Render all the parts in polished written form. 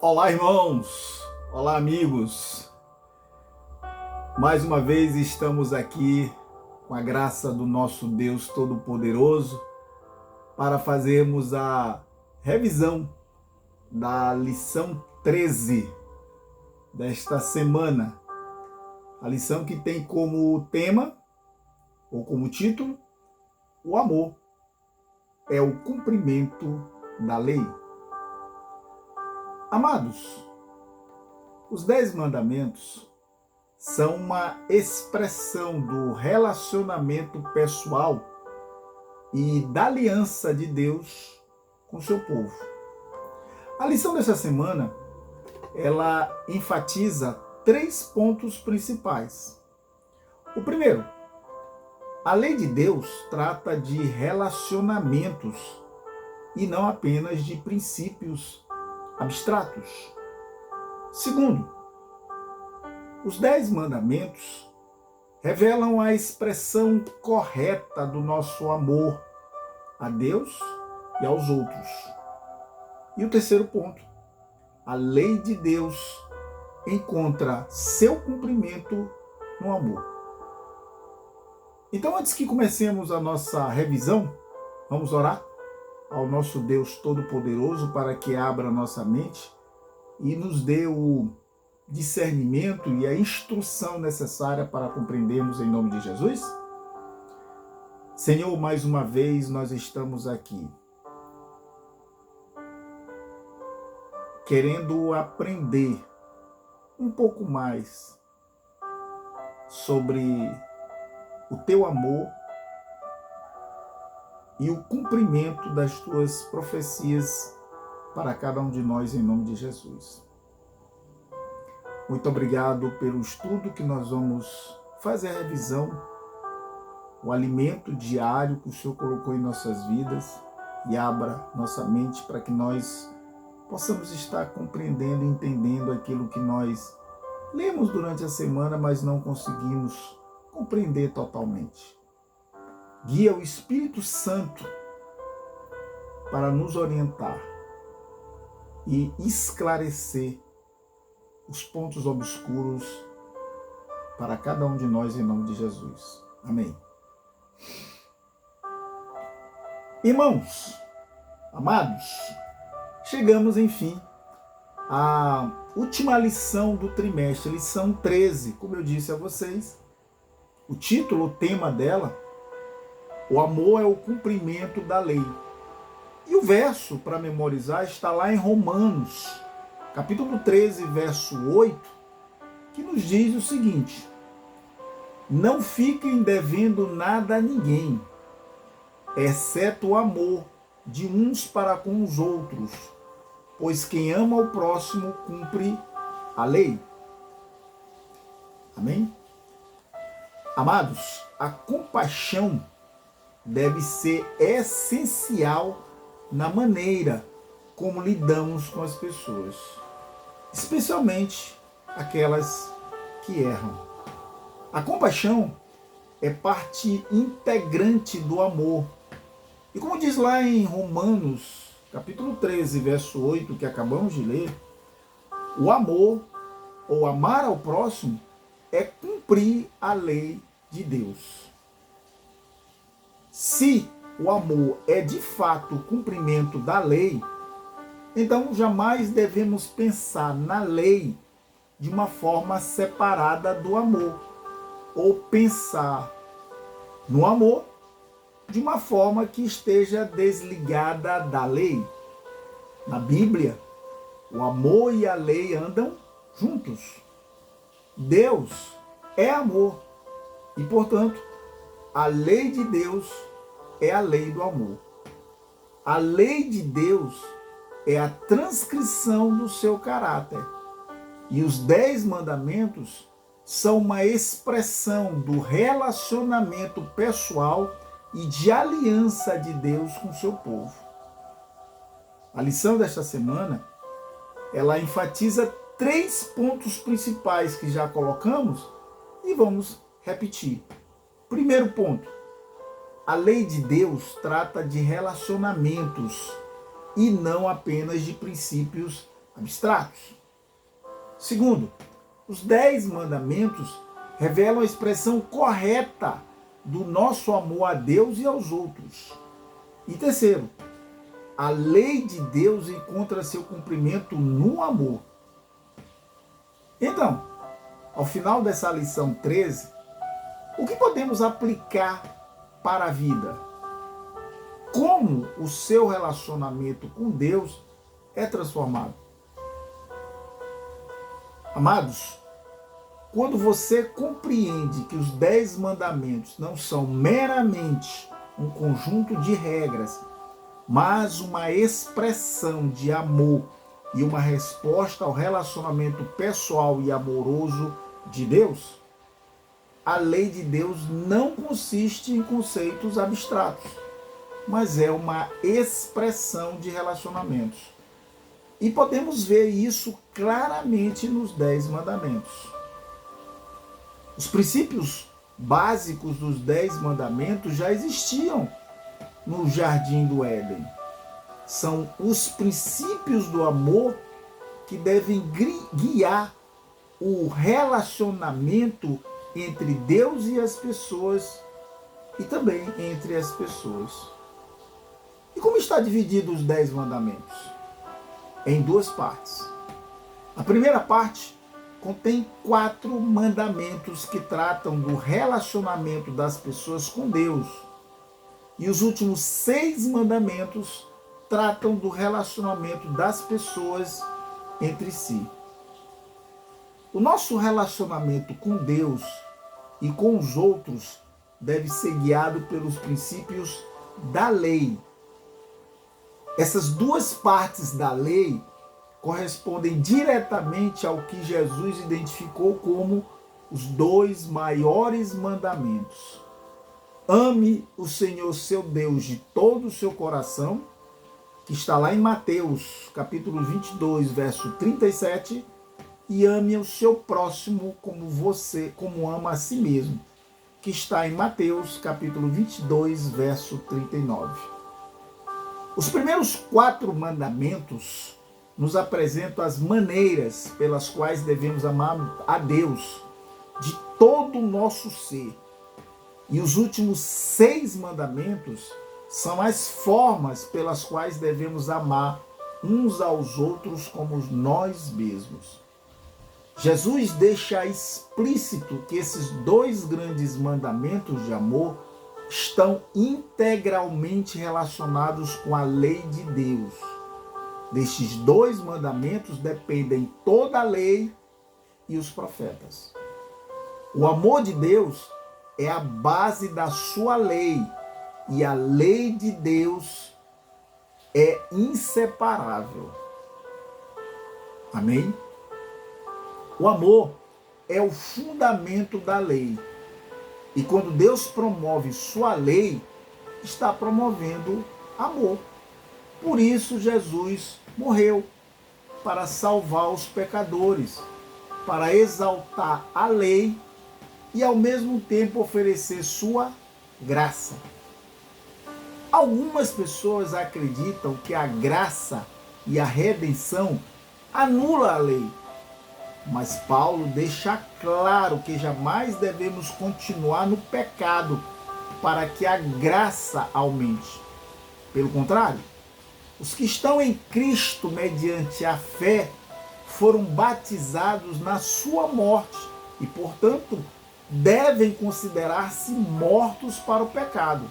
Olá, irmãos! Olá, amigos! Mais uma vez estamos aqui com a graça do nosso Deus Todo-Poderoso para fazermos a revisão da lição 13 desta semana. A lição que tem como tema, ou como título, o amor é o cumprimento da lei. Amados, os 10 mandamentos são uma expressão do relacionamento pessoal e da aliança de Deus com seu povo. A lição dessa semana, ela enfatiza 3 pontos principais. O primeiro, a lei de Deus trata de relacionamentos e não apenas de princípios abstratos. Segundo, os 10 mandamentos revelam a expressão correta do nosso amor a Deus e aos outros. E o terceiro ponto, a lei de Deus encontra seu cumprimento no amor. Então, antes que comecemos a nossa revisão, vamos orar ao nosso Deus Todo-Poderoso para que abra nossa mente e nos dê o discernimento e a instrução necessária para compreendermos em nome de Jesus? Senhor, mais uma vez nós estamos aqui querendo aprender um pouco mais sobre o teu amor e o cumprimento das tuas profecias para cada um de nós em nome de Jesus. Muito obrigado pelo estudo que nós vamos fazer a revisão, o alimento diário que o Senhor colocou em nossas vidas e abra nossa mente para que nós possamos estar compreendendo e entendendo aquilo que nós lemos durante a semana, mas não conseguimos compreender totalmente. Guia o Espírito Santo para nos orientar e esclarecer os pontos obscuros para cada um de nós em nome de Jesus. Amém. Irmãos, amados, chegamos, enfim, à última lição do trimestre, lição 13, como eu disse a vocês. O título, o tema dela, o amor é o cumprimento da lei. E o verso para memorizar está lá em Romanos, capítulo 13, verso 8, que nos diz o seguinte: não fiquem devendo nada a ninguém, exceto o amor de uns para com os outros, pois quem ama o próximo cumpre a lei. Amém? Amados, a compaixão deve ser essencial na maneira como lidamos com as pessoas, especialmente aquelas que erram. A compaixão é parte integrante do amor. E como diz lá em Romanos, capítulo 13, verso 8, que acabamos de ler, o amor, ou amar ao próximo, é cumprir a lei de Deus. Se o amor é de fato o cumprimento da lei, então jamais devemos pensar na lei de uma forma separada do amor, ou pensar no amor de uma forma que esteja desligada da lei. Na Bíblia, o amor e a lei andam juntos. Deus é amor e, portanto, a lei de Deus é a lei do amor. A lei de Deus é a transcrição do seu caráter. E os 10 mandamentos são uma expressão do relacionamento pessoal e de aliança de Deus com o seu povo. A lição desta semana, ela enfatiza 3 pontos principais que já colocamos e vamos repetir. Primeiro ponto, a lei de Deus trata de relacionamentos e não apenas de princípios abstratos. Segundo, os 10 mandamentos revelam a expressão correta do nosso amor a Deus e aos outros. E terceiro, a lei de Deus encontra seu cumprimento no amor. Então, ao final dessa lição 13, o que podemos aplicar para a vida? Como o seu relacionamento com Deus é transformado? Amados, quando você compreende que os 10 mandamentos não são meramente um conjunto de regras, mas uma expressão de amor e uma resposta ao relacionamento pessoal e amoroso de Deus, a lei de Deus não consiste em conceitos abstratos, mas é uma expressão de relacionamentos. E podemos ver isso claramente nos 10 mandamentos. Os princípios básicos dos 10 mandamentos já existiam no Jardim do Éden. São os princípios do amor que devem guiar o relacionamento entre Deus e as pessoas e também entre as pessoas. E como está dividido os 10 mandamentos? Em 2 partes. A primeira parte contém 4 mandamentos que tratam do relacionamento das pessoas com Deus. E os últimos 6 mandamentos tratam do relacionamento das pessoas entre si. O nosso relacionamento com Deus e com os outros deve ser guiado pelos princípios da lei. Essas 2 partes da lei correspondem diretamente ao que Jesus identificou como os 2 maiores mandamentos. Ame o Senhor seu Deus de todo o seu coração, que está lá em Mateus, capítulo 22, verso 37, e ame o seu próximo como ama a si mesmo, que está em Mateus, capítulo 22, verso 39. Os primeiros 4 mandamentos nos apresentam as maneiras pelas quais devemos amar a Deus de todo o nosso ser. E os últimos 6 mandamentos são as formas pelas quais devemos amar uns aos outros como nós mesmos. Jesus deixa explícito que esses 2 grandes mandamentos de amor estão integralmente relacionados com a lei de Deus. Destes 2 mandamentos dependem toda a lei e os profetas. O amor de Deus é a base da sua lei, e a lei de Deus é inseparável. Amém? O amor é o fundamento da lei. E quando Deus promove sua lei, está promovendo amor. Por isso Jesus morreu, para salvar os pecadores, para exaltar a lei e ao mesmo tempo oferecer sua graça. Algumas pessoas acreditam que a graça e a redenção anulam a lei. Mas Paulo deixa claro que jamais devemos continuar no pecado para que a graça aumente. Pelo contrário, os que estão em Cristo mediante a fé foram batizados na sua morte e, portanto, devem considerar-se mortos para o pecado,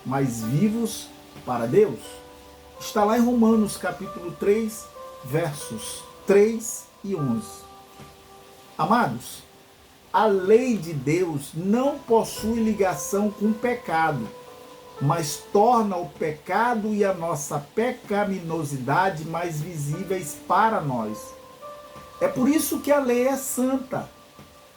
mas vivos para Deus. Está lá em Romanos capítulo 3, versos 3 e 11. Amados, a lei de Deus não possui ligação com o pecado, mas torna o pecado e a nossa pecaminosidade mais visíveis para nós. É por isso que a lei é santa,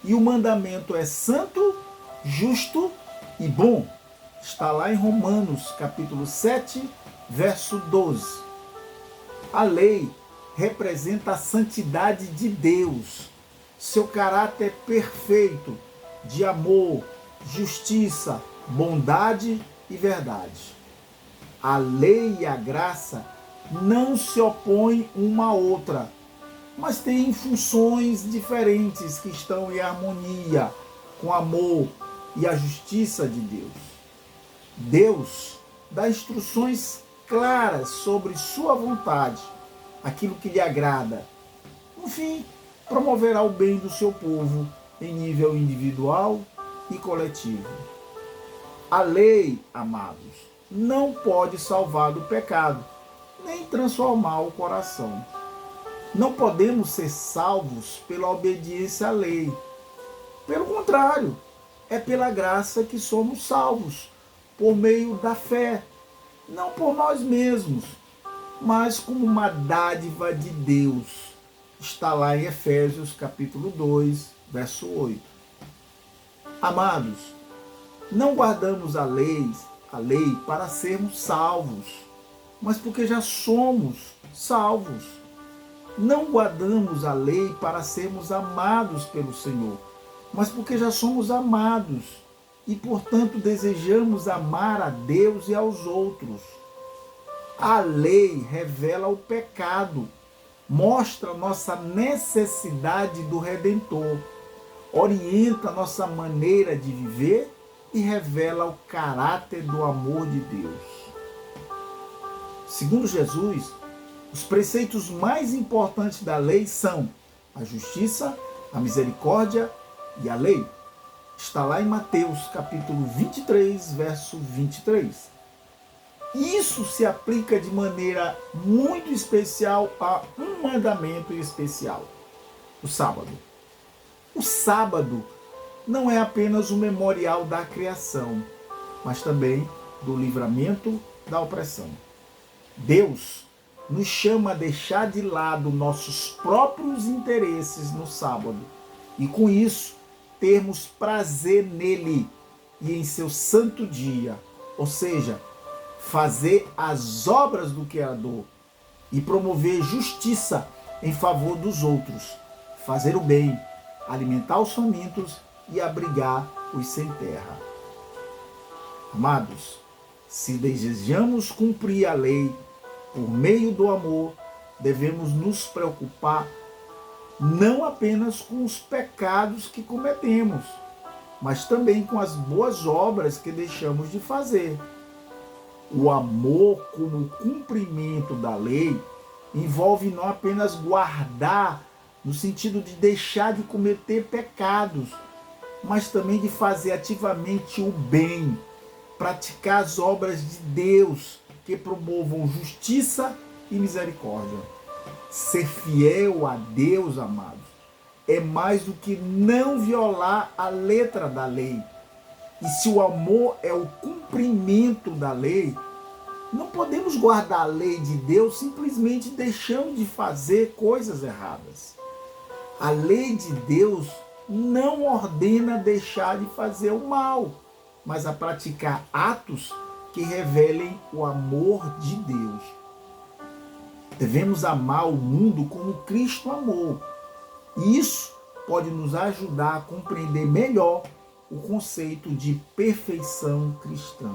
e o mandamento é santo, justo e bom. Está lá em Romanos, capítulo 7, verso 12. A lei representa a santidade de Deus, seu caráter perfeito de amor, justiça, bondade e verdade. A lei e a graça não se opõem uma à outra, mas têm funções diferentes que estão em harmonia com o amor e a justiça de Deus. Deus dá instruções claras sobre sua vontade, aquilo que lhe agrada. No fim, promoverá o bem do seu povo em nível individual e coletivo. A lei, amados, não pode salvar do pecado, nem transformar o coração. Não podemos ser salvos pela obediência à lei. Pelo contrário, é pela graça que somos salvos, por meio da fé, não por nós mesmos, mas como uma dádiva de Deus. Está lá em Efésios capítulo 2, verso 8. Amados, não guardamos a lei para sermos salvos, mas porque já somos salvos. Não guardamos a lei para sermos amados pelo Senhor, mas porque já somos amados e, portanto, desejamos amar a Deus e aos outros. A lei revela o pecado, mostra nossa necessidade do Redentor, orienta nossa maneira de viver e revela o caráter do amor de Deus. Segundo Jesus, os preceitos mais importantes da lei são a justiça, a misericórdia e a lei. Está lá em Mateus capítulo 23, verso 23. Isso se aplica de maneira muito especial a um mandamento especial: o sábado. O sábado não é apenas o memorial da criação, mas também do livramento da opressão. Deus nos chama a deixar de lado nossos próprios interesses no sábado e, com isso, termos prazer nele e em seu santo dia, ou seja, fazer as obras do Criador e promover justiça em favor dos outros, fazer o bem, alimentar os famintos e abrigar os sem terra. Amados, se desejamos cumprir a lei por meio do amor, devemos nos preocupar não apenas com os pecados que cometemos, mas também com as boas obras que deixamos de fazer. O amor como cumprimento da lei envolve não apenas guardar, no sentido de deixar de cometer pecados, mas também de fazer ativamente o bem, praticar as obras de Deus que promovam justiça e misericórdia. Ser fiel a Deus, amados, é mais do que não violar a letra da lei. E se o amor é o cumprimento da lei, não podemos guardar a lei de Deus simplesmente deixando de fazer coisas erradas. A lei de Deus não ordena deixar de fazer o mal, mas a praticar atos que revelem o amor de Deus. Devemos amar o mundo como Cristo amou. E isso pode nos ajudar a compreender melhor o conceito de perfeição cristã.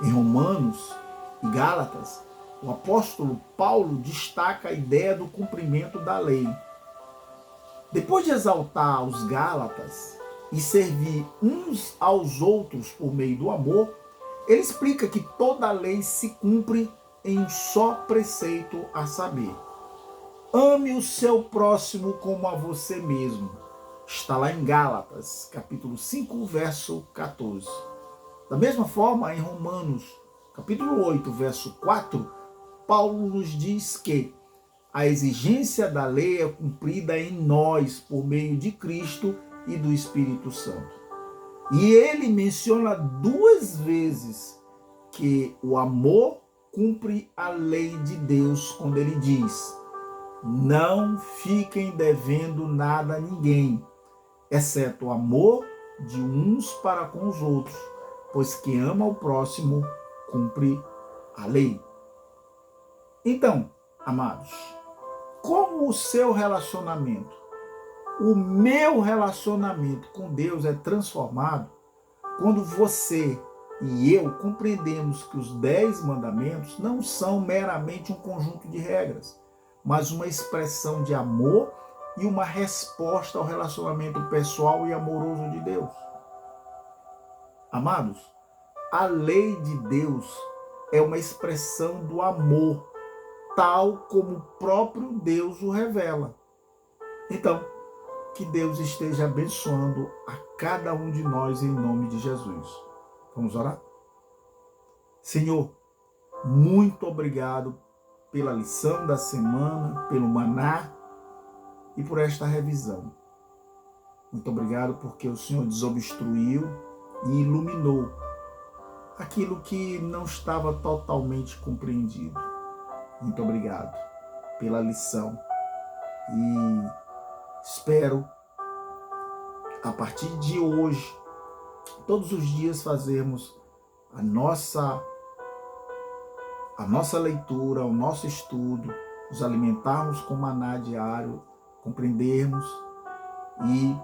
Em Romanos e Gálatas, o apóstolo Paulo destaca a ideia do cumprimento da lei. Depois de exaltar os Gálatas e servir uns aos outros por meio do amor, ele explica que toda a lei se cumpre em um só preceito, a saber: ame o seu próximo como a você mesmo. Está lá em Gálatas, capítulo 5, verso 14. Da mesma forma, em Romanos, capítulo 8, verso 4, Paulo nos diz que a exigência da lei é cumprida em nós por meio de Cristo e do Espírito Santo. E ele menciona 2 vezes que o amor cumpre a lei de Deus quando ele diz: não fiquem devendo nada a ninguém, exceto o amor de uns para com os outros, pois quem ama o próximo cumpre a lei. Então, amados, como o seu relacionamento, o meu relacionamento com Deus é transformado quando você e eu compreendemos que os 10 mandamentos não são meramente um conjunto de regras, mas uma expressão de amor e uma resposta ao relacionamento pessoal e amoroso de Deus. Amados, a lei de Deus é uma expressão do amor, tal como o próprio Deus o revela. Então, que Deus esteja abençoando a cada um de nós em nome de Jesus. Vamos orar? Senhor, muito obrigado pela lição da semana, pelo maná e por esta revisão. Muito obrigado porque o Senhor desobstruiu e iluminou aquilo que não estava totalmente compreendido. Muito obrigado pela lição e espero, a partir de hoje, todos os dias fazermos a nossa leitura, o nosso estudo, nos alimentarmos com maná diário, compreendermos e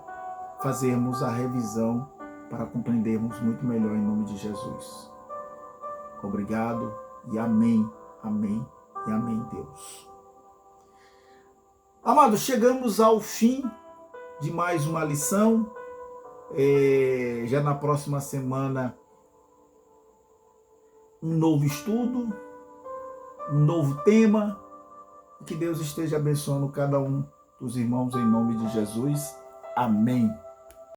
fazermos a revisão para compreendermos muito melhor em nome de Jesus. Obrigado e amém, amém e amém, Deus. Amados, chegamos ao fim de mais uma lição. Já na próxima semana, um novo estudo, um novo tema. Que Deus esteja abençoando cada um dos irmãos em nome de Jesus. Amém.